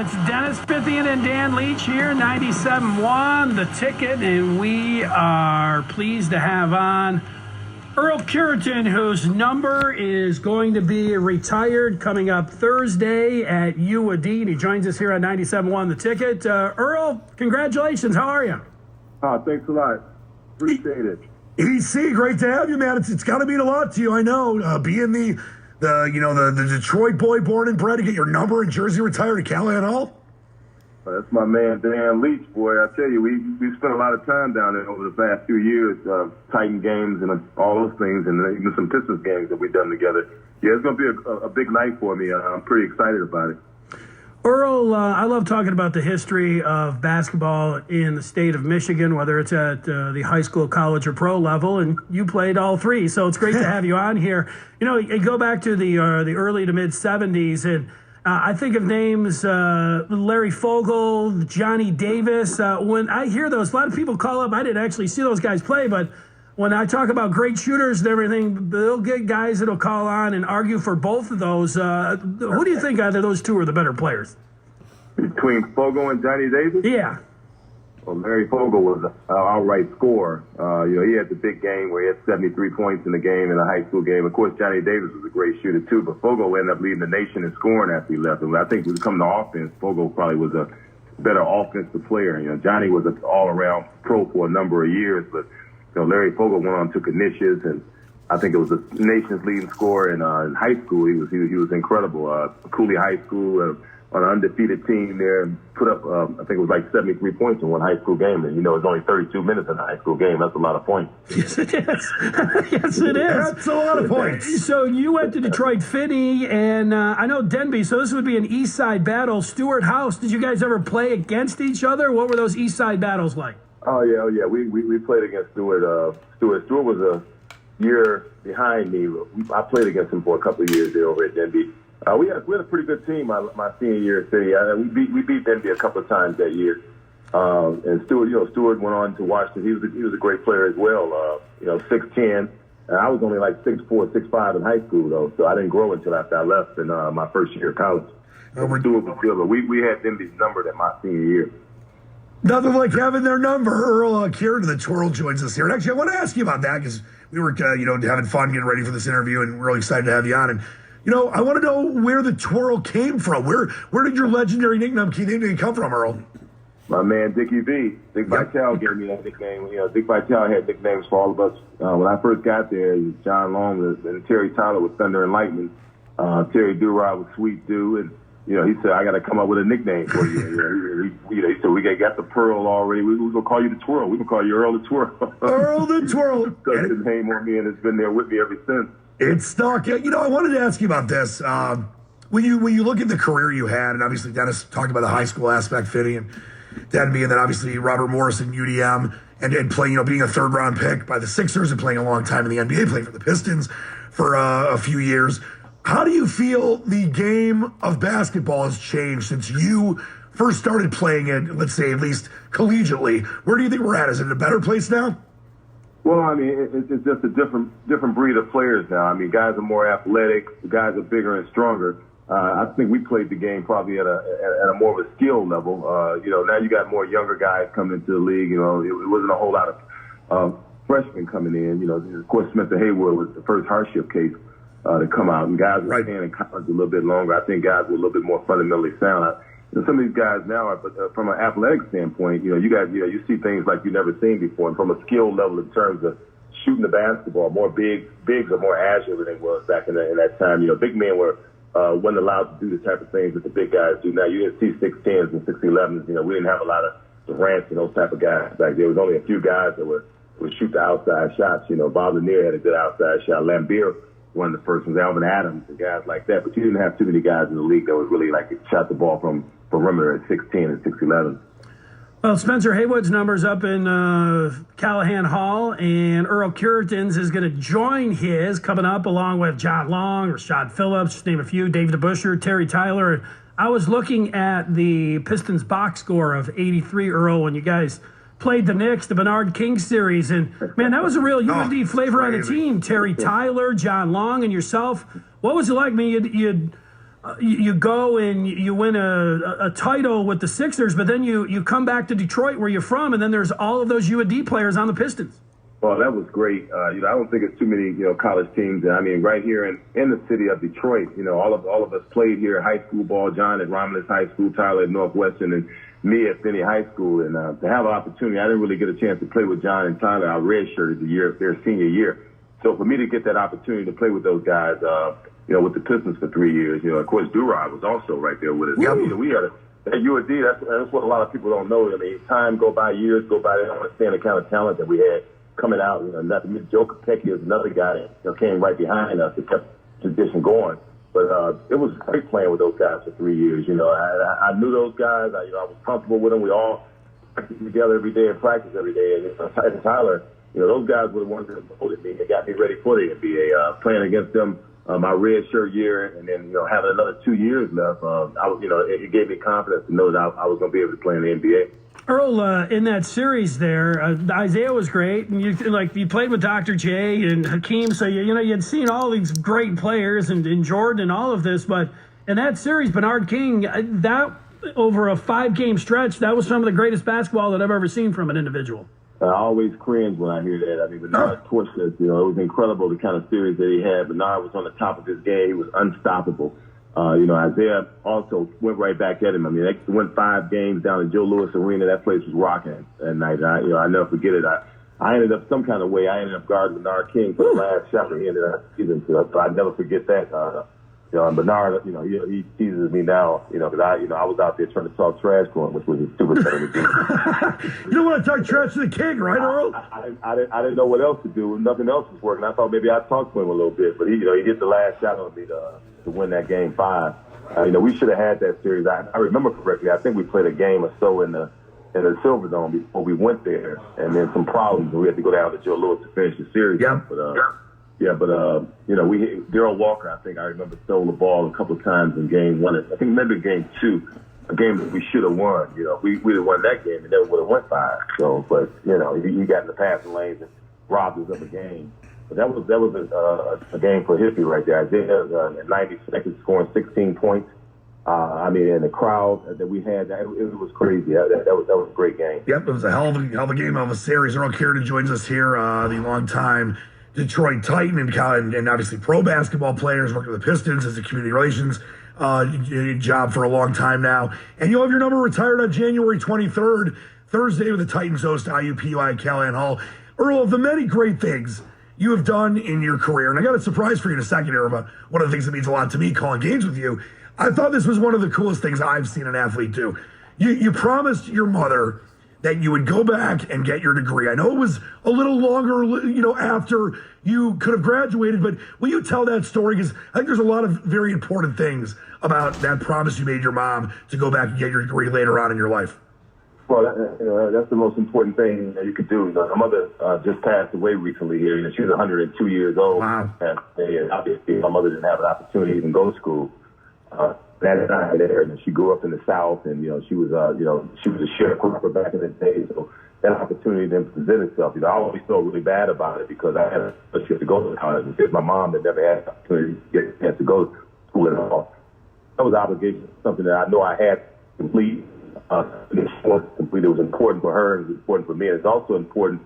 It's Dennis Fithian and Dan Leach here, 97.1 The Ticket, and we are pleased to have on Earl Cureton, whose number is going to be retired coming up Thursday at UAD. He joins us here on 97.1 The Ticket. Earl, congratulations. How are you? Thanks a lot. Appreciate it. EC, great to have you, man. It's got to mean a lot to you, I know. Being the Detroit boy born and bred to get your number and jersey retired at Callahan Hall. That's my man, Dan Leach, boy. I tell you, we spent a lot of time down there over the past few years, Titan games and all those things, and even some Pistons games that we've done together. Yeah, it's going to be a big night for me. I'm pretty excited about it. Earl, I love talking about the history of basketball in the state of Michigan, whether it's at the high school, college, or pro level, and you played all three, so it's great to have you on here. You know, you go back to the early to mid-'70s, and I think of names Larry Fogel, Johnny Davis. When I hear those, a lot of people call up. I didn't actually see those guys play, but when I talk about great shooters and everything, they'll get guys that'll call on and argue for both of those. Who do you think out of those two are the better players? Between Fogel and Johnny Davis? Yeah. Well, Larry Fogel was an outright scorer. He had the big game where he had 73 points in the game, in a high school game. Of course, Johnny Davis was a great shooter, too, but Fogel ended up leading the nation in scoring after he left. And I think when it comes to offense, Fogel probably was a better offensive player. You know, Johnny was an all-around pro for a number of years, but Larry Fogel went on and took initiatives, and I think it was the nation's leading scorer in high school. He was incredible. Cooley High School, on an undefeated team there, and put up, I think it was like 73 points in one high school game. And, it's only 32 minutes in a high school game. That's a lot of points. Yes, it is. Yes, it is. That's a lot of points. So you went to Detroit Finney, and I know Denby, so this would be an East Side battle. Stewart House, did you guys ever play against each other? What were those East Side battles like? Oh, yeah. We played against Stewart. Stewart was a year behind me. I played against him for a couple of years there over at Denby. We had a pretty good team my senior year at City. We beat Denby a couple of times that year. And Stewart went on to Washington. He was a great player as well. 6'10", and I was only like 6'4", 6'5" in high school though, so I didn't grow until after I left in my first year of college. Stewart was good, but we had Denby's number that my senior year. Nothing like having their number. Earl Cureton, the Twirl, joins us here. And actually, I want to ask you about that because we were, having fun getting ready for this interview, and we're really excited to have you on. And I want to know where the Twirl came from. Where did your legendary nickname come from, Earl? My man, Dickie V. Dick Vitale gave me that nickname. Dick Vitale had nicknames for all of us. When I first got there, John Long and Terry Tyler was Thunder and Lightning. Terry Durod was Sweet Dew. And, he said, I got to come up with a nickname for you. He said, we got the Pearl already. We're going to call you the Twirl. We're going to call you Earl the Twirl. Earl the Twirl. Stuck his name on me, and it's been there with me ever since. It's stuck. I wanted to ask you about this. When you look at the career you had, and obviously Dennis talked about the high school aspect, Finney and Denby, and then obviously Robert Morris and UDM, and playing, being a third-round pick by the Sixers and playing a long time in the NBA, playing for the Pistons for a few years. How do you feel the game of basketball has changed since you first started playing it, let's say at least collegiately? Where do you think we're at? Is it a better place now? Well, I mean, it's just a different breed of players now. I mean, guys are more athletic, guys are bigger and stronger. I think we played the game probably at a more of a skill level. Now you got more younger guys coming into the league. It wasn't a whole lot of freshmen coming in. Of course, Spencer Haywood was the first hardship case to come out, and guys were staying in college a little bit longer. I think guys were a little bit more fundamentally sound. Some of these guys now are, but from an athletic standpoint, you see things like you've never seen before. And from a skill level in terms of shooting the basketball, bigs are more agile than they was back in that time. Big men weren't allowed to do the type of things that the big guys do now. You didn't see 6'10s and 6'11s. We didn't have a lot of Durants and those type of guys back there. There was only a few guys that would shoot the outside shots. Bob Lanier had a good outside shot. Lambeer, one of the first ones, Alvin Adams and guys like that. But you didn't have too many guys in the league that was really shot the ball from perimeter at 6'10 and 6'11. Well, Spencer Haywood's number's up in Callahan Hall, and Earl Cureton's is going to join his coming up along with John Long, Rashad Phillips, just name a few, David DeBuscher, Terry Tyler. I was looking at the Pistons box score of 83, Earl, when you guys played the Knicks, the Bernard King series, and man, that was a real UND flavor on the team. Terry Tyler, John Long, and yourself. What was it like? I mean, you'd you go and you win a title with the Sixers, but then you come back to Detroit where you're from, and then there's all of those UAD players on the Pistons. Well, that was great. I don't think it's too many, college teams. I mean, right here in the city of Detroit, all of us played here, high school ball. John at Romulus High School, Tyler at Northwestern, and me at Finney High School. And to have an opportunity, I didn't really get a chance to play with John and Tyler. I redshirted their senior year. So for me to get that opportunity to play with those guys, with the Pistons for 3 years, of course, Durod was also right there with us. I mean, we had at UAD, that's what a lot of people don't know. I mean, time go by, years go by, they don't understand the kind of talent that we had coming out. Not to miss Joe Capecchi is another guy that came right behind us that kept the tradition going. But it was great playing with those guys for 3 years. I knew those guys. I was comfortable with them. We all practiced together every day and practiced every day. And Tyler, those guys were the ones that molded me. They got me ready for the NBA. Playing against them my red shirt year, and then having another 2 years left, it gave me confidence to know that I was going to be able to play in the NBA. Earl, in that series there, Isaiah was great, and you played with Dr. J and Hakeem, so you'd seen all these great players and Jordan and all of this, but in that series, Bernard King, that over a 5-game stretch, that was some of the greatest basketball that I've ever seen from an individual. I always cringe when I hear that. I mean, Bernard torched us. It was incredible the kind of series that he had. Bernard was on the top of his game. He was unstoppable. Isaiah also went right back at him. I mean, they went 5 games down at Joe Louis Arena. That place was rocking that night. I never forget it. I ended up some kind of way. I ended up guarding Bernard King for the last shot that he ended up season. So I'd never forget that. And Bernard, he teases me now, because I was out there trying to talk trash to him, which was a stupid thing to do. You don't want to talk trash to the king, right, Earl? I didn't know what else to do. Nothing else was working. I thought maybe I'd talk to him a little bit, but he hit the last shot on me to win that game 5. We should have had that series. I remember correctly. I think we played a game or so in the Silverdome before we went there, and then some problems, and we had to go down to Joe Louis to finish the series. Yep. We hit Darryl Walker, I think I remember, stole the ball a couple of times in game 1. I think maybe game 2, a game that we should have won. We would have won that game and never would have won 5. So, but he got in the passing lanes and robbed us of a game. But that was a game for history right there. Isaiah in 90 seconds scoring 16 points. And the crowd that we had, it was crazy. That was a great game. Yep, it was a hell of a game, of a series. Earl Cureton joins us here, the longtime Detroit Titan and obviously pro basketball players, working with the Pistons as a community relations job for a long time now. And you'll have your number retired on January 23rd, Thursday, with the Titans host IUPUI at Callahan Hall. Earl, of the many great things you have done in your career, and I got a surprise for you in a second here about one of the things that means a lot to me, calling games with you. I thought this was one of the coolest things I've seen an athlete do. You promised your mother that you would go back and get your degree. I know it was a little longer, after you could have graduated, but will you tell that story? Because I think there's a lot of very important things about that promise you made your mom to go back and get your degree later on in your life. Well, that's the most important thing that you could do. My mother just passed away recently here. She was 102 years old. Wow. And obviously, my mother didn't have an opportunity to even go to school. That time there, and she grew up in the South, and she was a sharecropper back in the day. So that opportunity didn't present itself. I always felt really bad about it because I had a chance to go to college. It's my mom that never had the opportunity to get a chance to go to school at all. That was obligation, something that I know I had to complete. It was important for her, and it was important for me. And it's also important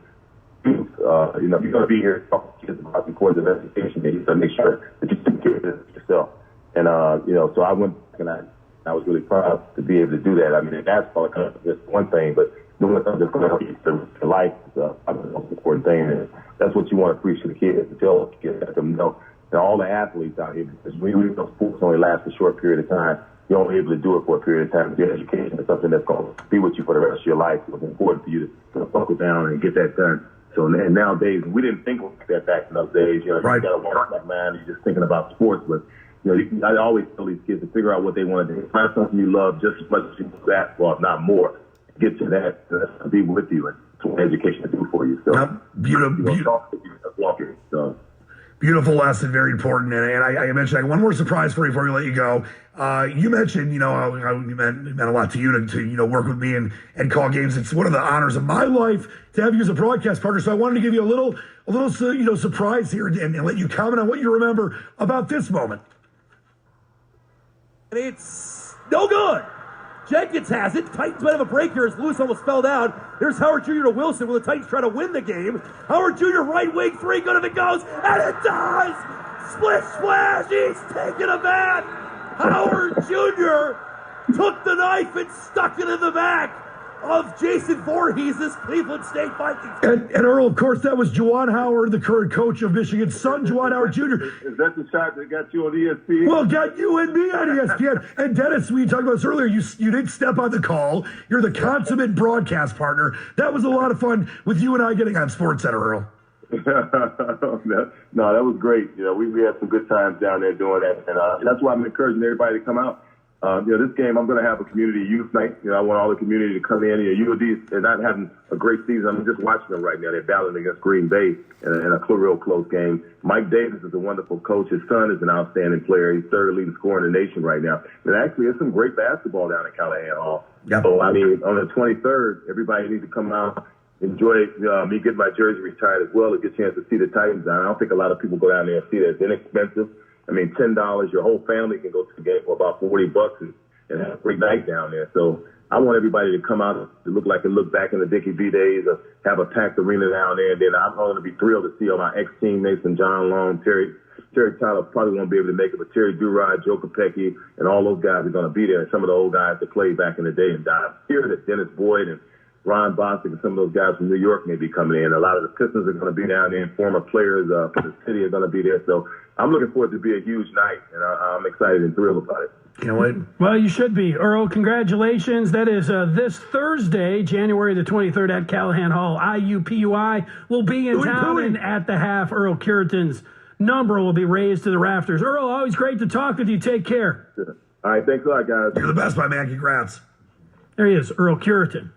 to, if you're going to be here talking to kids about the importance of education, you got to make sure that you take care of it yourself. And, so I went back and I was really proud to be able to do that. I mean, basketball is one thing, but doing something that's going to help you to life is the most important thing. And that's what you want to preach to the kids, to tell the kids, let them know. And all the athletes out here, because we know sports only last a short period of time. You're only able to do it for a period of time. Your education is something that's going to be with you for the rest of your life. So it's important for you to buckle down and get that done. So and nowadays, we didn't think like that back in those days. Right. You got to walk like man, you're just thinking about sports, but I always tell these kids to figure out what they want to do. Find something you love just as much as you do basketball, if not more. Get to that, to be with you, and that's what education to do for you. So, Beautiful lesson, very important. And I mentioned, I got one more surprise for you before we let you go. You mentioned, it meant a lot to you to work with me and call games. It's one of the honors of my life to have you as a broadcast partner. So I wanted to give you a little surprise here and let you comment on what you remember about this moment. And it's no good. Jenkins has it. Titans might have a break here as Lewis almost fell down. Here's Howard Jr. to Wilson when the Titans try to win the game. Howard Jr. right wing three, good if it goes, and it does! Split splash, he's taking a bat! Howard Jr. took the knife and stuck it in the back of Jason Voorhees' Cleveland State Vikings. And Earl, of course, that was Juwan Howard, the current coach of Michigan's son, Juwan Howard Jr. Is that the shot that got you on ESPN? Well, got you and me on ESPN. And Dennis, we talked about this earlier. You didn't step on the call. You're the consummate broadcast partner. That was a lot of fun with you and I getting on SportsCenter, Earl. No, that was great. You know, we had some good times down there doing that, and that's why I'm encouraging everybody to come out. This game, I'm going to have a community youth night. I want all the community to come in. UOD, they're not having a great season. I'm just watching them right now. They're battling against Green Bay in a real close game. Mike Davis is a wonderful coach. His son is an outstanding player. He's third leading scorer in the nation right now. And actually, there's some great basketball down at Callahan Hall. Yep. So, on the 23rd, everybody needs to come out, enjoy me getting my jersey retired as well, to get a chance to see the Titans down. I don't think a lot of people go down there and see that. It's inexpensive. $10, your whole family can go to the game for about $40 and have a great night down there. So I want everybody to come out to look back in the Dickie V days, of have a packed arena down there. And then I'm going to be thrilled to see all my ex-teammates and John Long, Terry Tyler probably won't be able to make it, but Terry Durod, Joe Kopecki, and all those guys are going to be there. And some of the old guys that played back in the day and died. Here that Dennis Boyd and Ron Bostic and some of those guys from New York may be coming in. A lot of the Pistons are going to be down there, and former players for the city are going to be there. So I'm looking forward to be a huge night, and I'm excited and thrilled about it. Can't wait. Well, you should be. Earl, congratulations. That is this Thursday, January the 23rd at Callahan Hall. IUPUI will be in town, and at the half, Earl Cureton's number will be raised to the rafters. Earl, always great to talk with you. Take care. All right, thanks a lot, guys. You're the best, my man. Congrats. There he is, Earl Cureton.